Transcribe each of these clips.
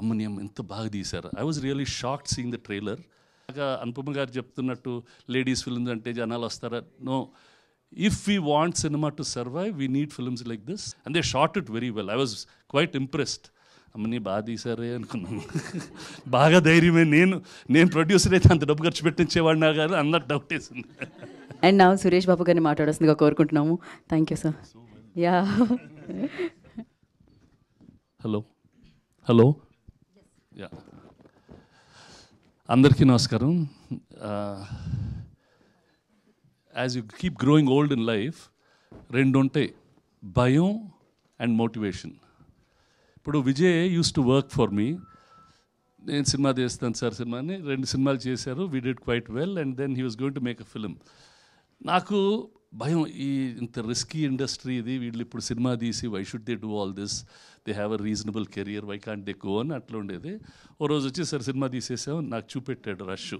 అమ్మని అమ్మ ఎంత బాగా తీశారు. I was really shocked seeing the trailer. బాగా అనుపమ గారు చెప్తున్నట్టు లేడీస్ ఫిల్మ్స్ అంటే జనాలు వస్తారా? No, if we want cinema to survive we need films like this and they shot it very well. I was quite impressed. అమ్మని బాగా తీశారే అనుకున్నాను. బాగా ధైర్యమే. నేను ప్రొడ్యూసర్ అయితే అంత డబ్బు ఖర్చు పెట్టించేవాడినా కాదు అన్నట్టు డౌట్ వేసింది. అండ్ నా సురేష్ బాబు గారిని మాట్లాడాల్సిందిగా కోరుకుంటున్నాము. Thank you sir. Yeah, hello yeah, అందరికీ నమస్కారం. As you keep growing old in life, రెండు ఉంటాయి, భయం అండ్ మోటివేషన్. ఇప్పుడు Vijay used to work for me. నేను సినిమా చేస్తాను సార్ సినిమాని, 2 సినిమాలు చేశారు. We did quite well and then he was going to make a film. నాకు భయం, ఈ ఇంత రిస్కీ ఇండస్ట్రీ ఇది, వీళ్ళు ఇప్పుడు సినిమా తీసి why should they do all this, they have a reasonable career, why can't they go అని అట్లా ఉండేది. ఓ రోజు వచ్చి సార్ సినిమా తీసేసాం, నాకు చూపెట్టాడు రష్,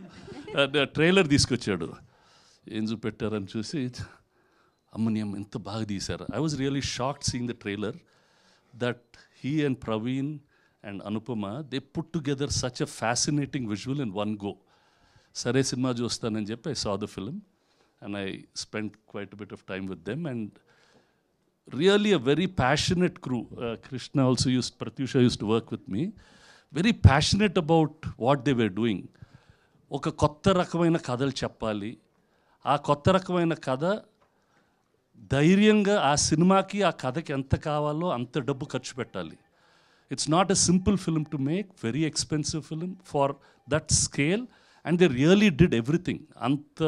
ట్రైలర్ తీసుకొచ్చాడు. ఏం చూపెట్టారని చూసి అమ్మని అమ్మ ఎంత బాగా తీశారు. I was really shocked seeing the trailer that he and Praveen and Anupama, they put together such a fascinating visual in one go. Sare cinema chustanani cheppi I saw the film and I spent quite a bit of time with them and really a very passionate crew. Krishna also Pratyusha used to work with me. Very passionate about what they were doing. Oka kotta rakamaina kadalu cheppali, aa kotta rakamaina kada ధైర్యంగా ఆ సినిమాకి ఆ కథకి ఎంత కావాలో అంత డబ్బు ఖర్చు పెట్టాలి. It's not a simple film to make, very expensive film for that scale and they really did everything. అంత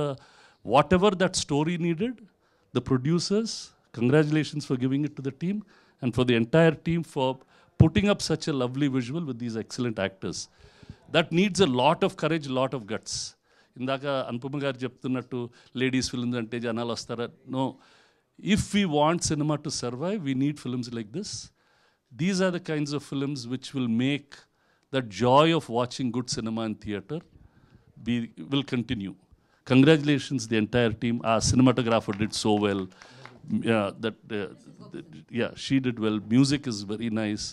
what that story needed, the producers, congratulations for giving it to the team and for the entire team for putting up such a lovely visual with these excellent actors. That needs a lot of courage, lot of guts. ఇందాక అనుపమ గారు చెప్తున్నట్టు ladies films అంటే జనాలు వస్తారా? No, if we want cinema to survive, we need films like this. These are the kinds of films which will make that joy of watching good cinema in theatre will continue. Congratulations the entire team. Our cinematographer did so well. Yeah, she did well. Music is very nice.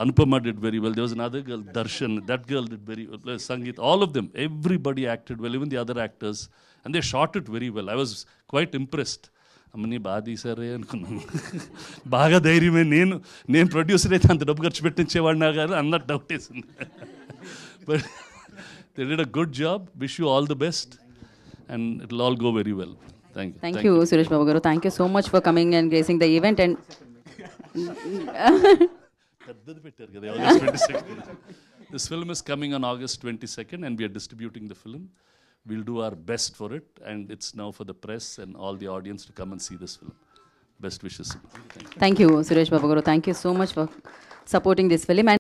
Anupama did very well. There was another girl, Darshan. That girl did very well. Sangeet, all of them, everybody acted well, even the other actors. And they shot it very well. I was quite impressed. అమ్మని బాగా తీశారే అనుకున్నాను. బాగా ధైర్యమే. నేను producer అయితే అంత డబ్బు ఖర్చు పెట్టించేవాడినా కాదు అన్నట్టు డౌట్ వేసింది. But they did a good job. Wish you all the best and it will all go very well. Thank you Suresh Babu గారు. Thank you so much for coming and gracing the event. And పెద్దది పెట్టారు కదా, August 22nd. This film is coming on August 22nd and we are distributing the film. We'll do our best for it and it's now for the press and all the audience to come and see this film. Best wishes. Thank you, Suresh Babu garu. Thank you so much for supporting this film.